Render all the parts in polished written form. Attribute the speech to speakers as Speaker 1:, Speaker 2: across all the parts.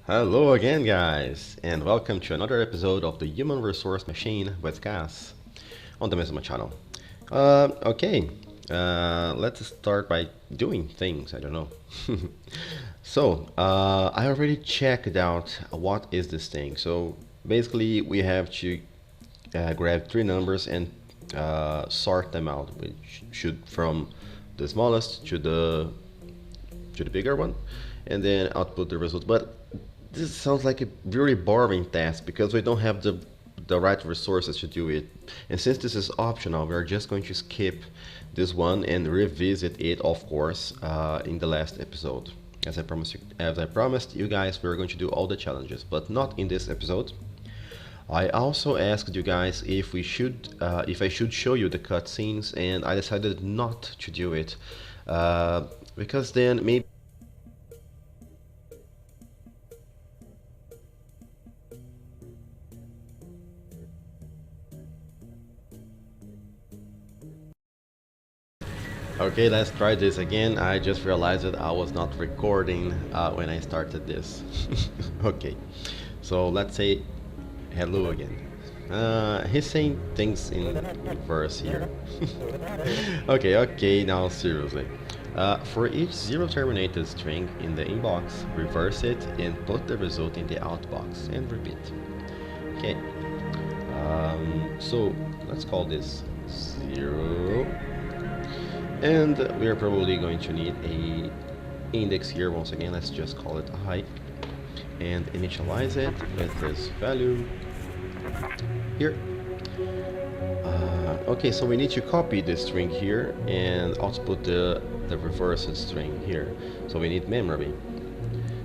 Speaker 1: Hello again, guys, and welcome to another episode of the Human Resource Machine with Gas on the Maizuma channel. Let's start by doing things. I don't know. I already checked out what is this thing. So basically, we have to grab three numbers and sort them out, which should from the smallest to the bigger one, and then output the result. But this sounds like a very boring task because we don't have the right resources to do it. And since this is optional, we're just going to skip this one and revisit it, of course, in the last episode. As I promised you guys, we're going to do all the challenges, but not in this episode. I also asked you guys if I should show you the cutscenes, and I decided not to do it because then maybe. Okay, let's try this again. I just realized that I was not recording when I started this. Okay, so let's say hello again. He's saying things in verse here. Okay, now seriously. For each zero terminated string in the inbox, reverse it and put the result in the outbox and repeat. Okay, so let's call this 0. And we are probably going to need a index here. Once again, let's just call it I and initialize it with this value here. Okay, so we need to copy this string here and output the reversed string here. So we need memory.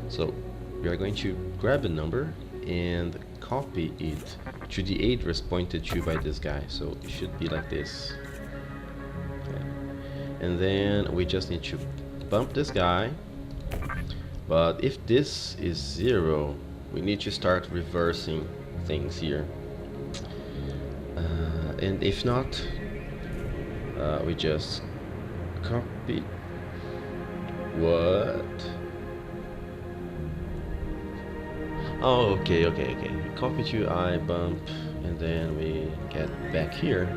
Speaker 1: So we are going to grab a number and copy it to the address pointed to by this guy. So it should be like this. And then we just need to bump this guy. But if this is 0, we need to start reversing things here. And if not, we just copy. What? Oh, okay. We copy to I bump, and then we get back here.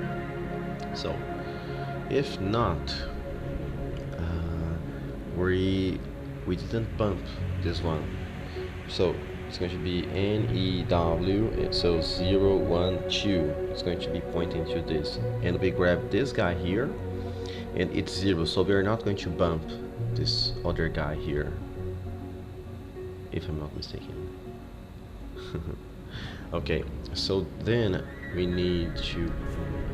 Speaker 1: So if not, we didn't bump this one, so it's going to be NEW, so 0, 1, 2. It's going to be pointing to this, and we grab this guy here and it's 0, so we're not going to bump this other guy here, if I'm not mistaken. Okay, so then we need to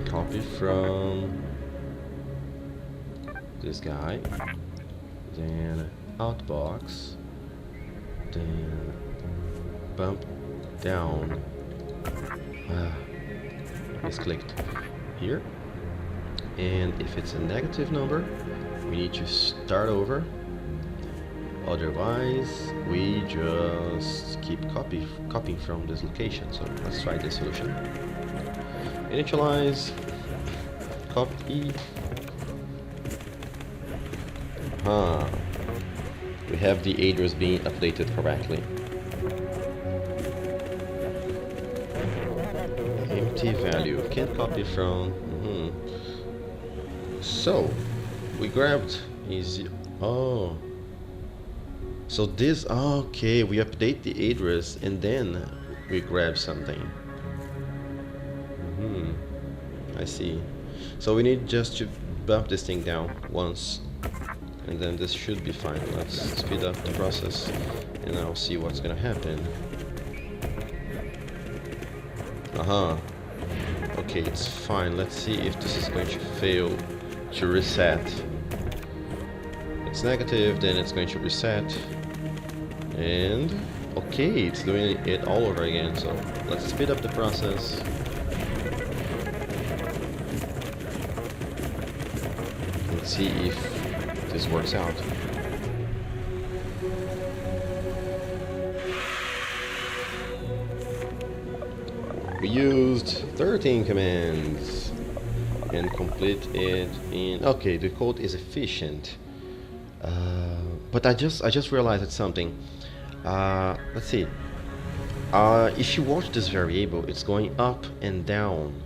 Speaker 1: copy from this guy, then outbox, then bump down, misclicked here, and if it's a negative number we need to start over, otherwise we just keep copying from this location. So let's try this solution. Initialize, copy. We have the address being updated correctly. Empty value, can't copy from. So we grabbed easy. Oh, so this, okay, we update the address and then we grab something. I see. So we need just to bump this thing down once, and then this should be fine. Let's speed up the process and I'll see what's gonna happen. Okay, it's fine. Let's see if this is going to fail to reset. It's negative, then it's going to reset, and okay, it's doing it all over again. So let's speed up the process. Let's see if this works out. We used 13 commands and complete it in. Okay, the code is efficient, but I just realized something. Let's see. If you watch this variable, it's going up and down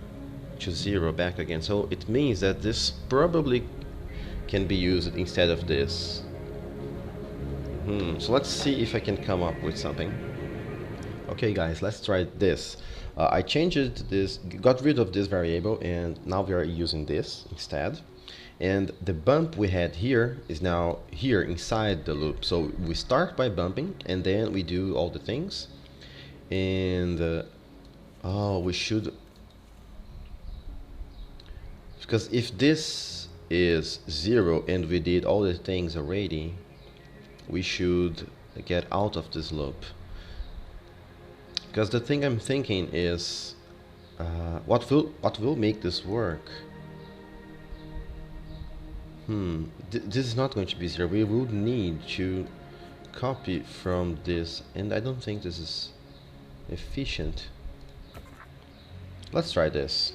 Speaker 1: to 0 back again. So it means that this probably can be used instead of this. So let's see if I can come up with something. Okay guys, let's try this. I changed this, got rid of this variable, and now we are using this instead. And the bump we had here is now here inside the loop. So we start by bumping and then we do all the things. And oh, we should, because if this is 0 and we did all the things already, we should get out of this loop. Because the thing I'm thinking is, what will make this work? This is not going to be 0. We would need to copy from this, and I don't think this is efficient. Let's try this.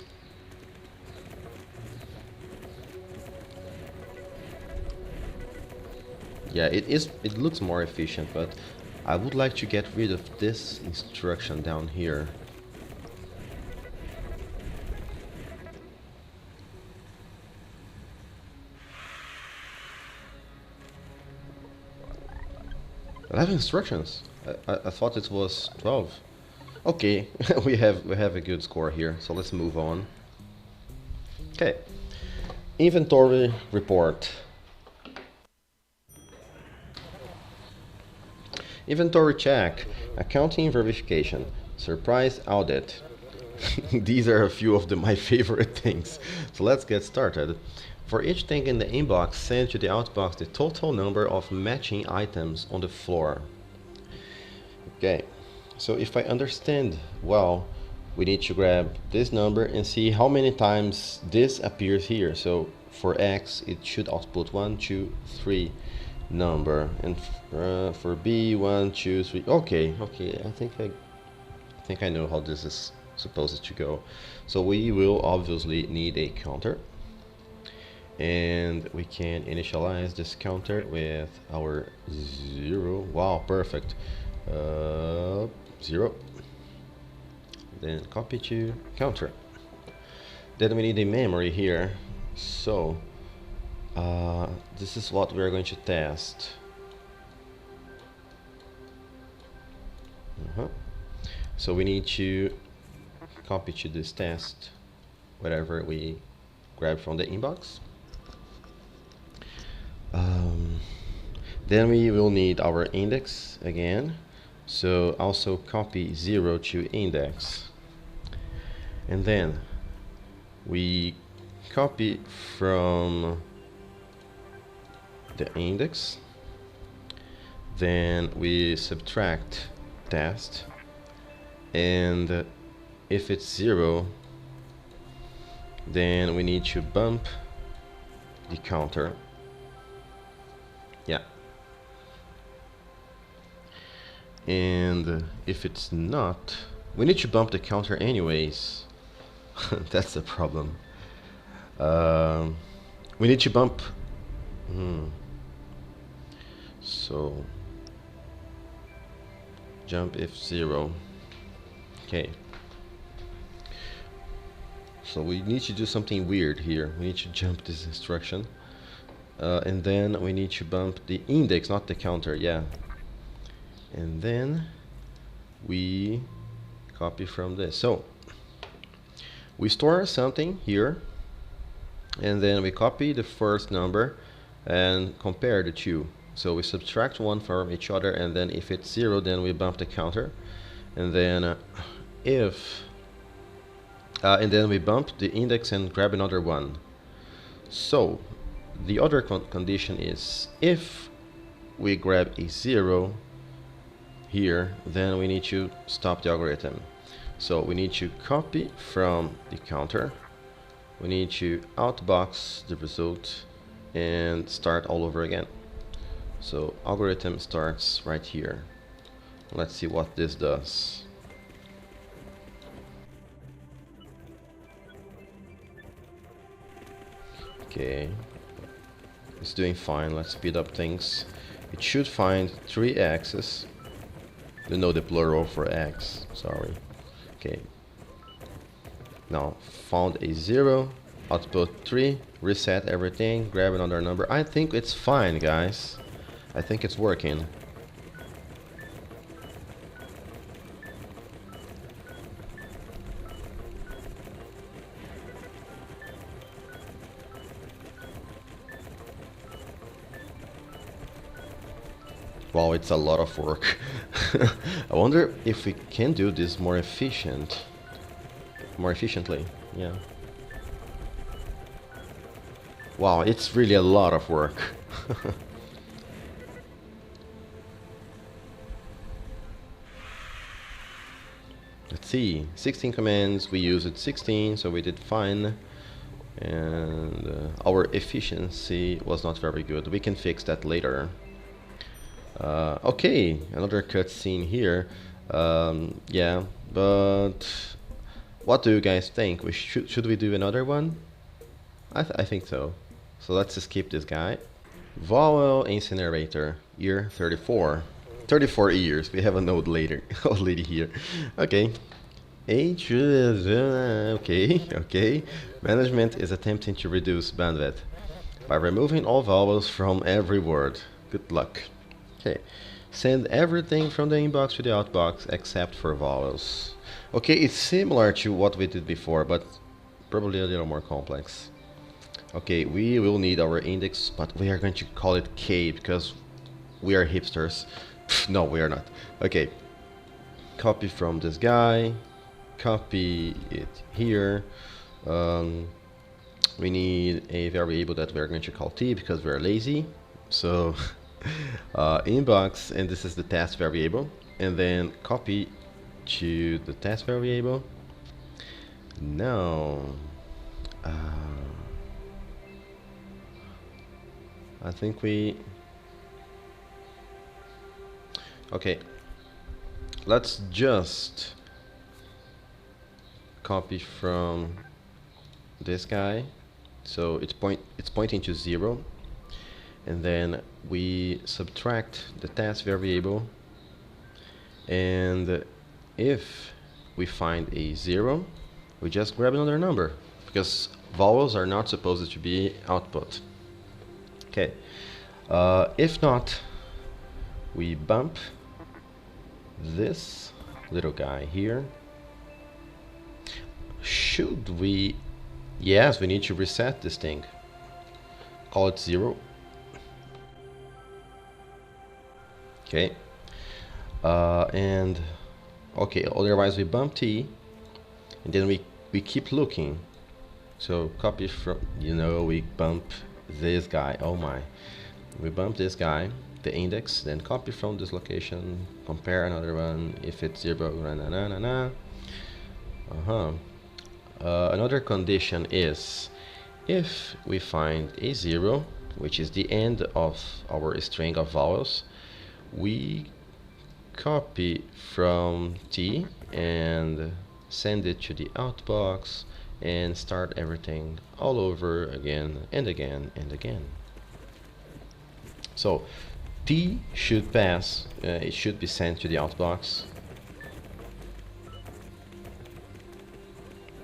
Speaker 1: Yeah, it looks more efficient, but I would like to get rid of this instruction down here. I have instructions. I thought it was 12. Okay, we have a good score here, so let's move on. Okay. Inventory report. Inventory check, accounting verification, surprise audit. These are a few of my favorite things. So let's get started. For each thing in the inbox, send to the outbox the total number of matching items on the floor. Okay, so if I understand well, we need to grab this number and see how many times this appears here. So for X, it should output 1, 2, 3 number, and for B, 1, 2, 3. Okay, I think I know how this is supposed to go. So we will obviously need a counter, and we can initialize this counter with our 0. Wow, perfect. 0. Then copy to counter. Then we need a memory here. So this is what we are going to test. So we need to copy to this test whatever we grab from the inbox. Then we will need our index again. So also copy 0 to index. And then we copy from the index. Then we subtract test. And if it's 0, then we need to bump the counter. Yeah. And if it's not, we need to bump the counter anyways. That's the problem. We need to bump. So jump if 0. Okay. So we need to do something weird here. We need to jump this instruction. And then we need to bump the index, not the counter. Yeah. And then we copy from this. So we store something here, and then we copy the first number and compare the two. So we subtract one from each other, and then if it's 0, then we bump the counter, and then and then we bump the index and grab another one. So the other condition is if we grab a 0 here, then we need to stop the algorithm. So we need to copy from the counter, we need to outbox the result and start all over again. So algorithm starts right here. Let's see what this does. Okay, it's doing fine. Let's speed up things. It should find 3 axes. No, the plural for X. Sorry. Okay. Now found a 0, output 3, reset everything, grab another number. I think it's fine, guys. I think it's working. Wow, it's a lot of work. I wonder if we can do this more efficiently. Yeah. Wow, it's really a lot of work. Let's see, 16 commands, we used 16, so we did fine. And our efficiency was not very good. We can fix that later. Okay, another cutscene here. Yeah, but what do you guys think? Should we do another one? I think so. So let's skip this guy. Vowel Incinerator, year 34. 34 years. We have a node later. Old lady here. Okay. Age. Okay. Management is attempting to reduce bandwidth by removing all vowels from every word. Good luck. Okay. Send everything from the inbox to the outbox except for vowels. Okay, it's similar to what we did before, but probably a little more complex. Okay, we will need our index, but we are going to call it K because we are hipsters. No, we are not. Okay. Copy from this guy. Copy it here. We need a variable that we are going to call T because we are lazy. So inbox, and this is the test variable, and then copy to the test variable. Now I think okay, let's just copy from this guy, so it's pointing to 0, and then we subtract the test variable, and if we find a 0, we just grab another number because vowels are not supposed to be output. Okay, if not, we bump this little guy here. Should we? Yes, we need to reset this thing. Call it 0. Okay, and okay, otherwise we bump T, and then we keep looking. So copy from, we bump this guy. Oh my, we bump this guy, the index, then copy from this location, compare another one. If it's 0, another condition is if we find a 0, which is the end of our string of vowels, we copy from T and send it to the outbox and start everything all over again and again and again. So T should pass, it should be sent to the outbox,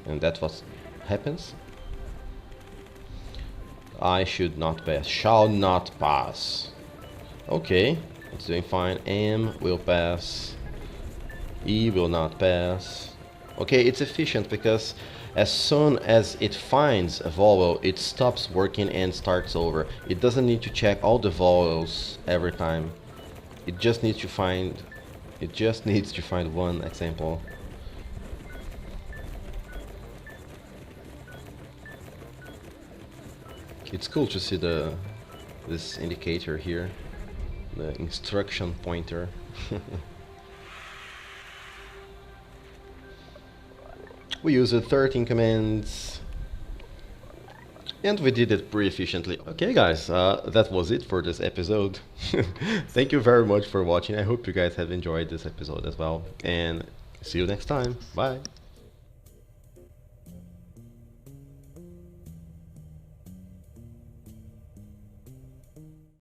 Speaker 1: and that's what happens. I should not pass, shall not pass. Okay, it's doing fine. M will pass, E will not pass. Okay, it's efficient because as soon as it finds a vowel, it stops working and starts over. It doesn't need to check all the vowels every time. It just needs to find one example. It's cool to see this indicator here, the instruction pointer. We used 13 commands and we did it pretty efficiently. Okay guys, that was it for this episode. Thank you very much for watching. I hope you guys have enjoyed this episode as well, and see you next time. Bye.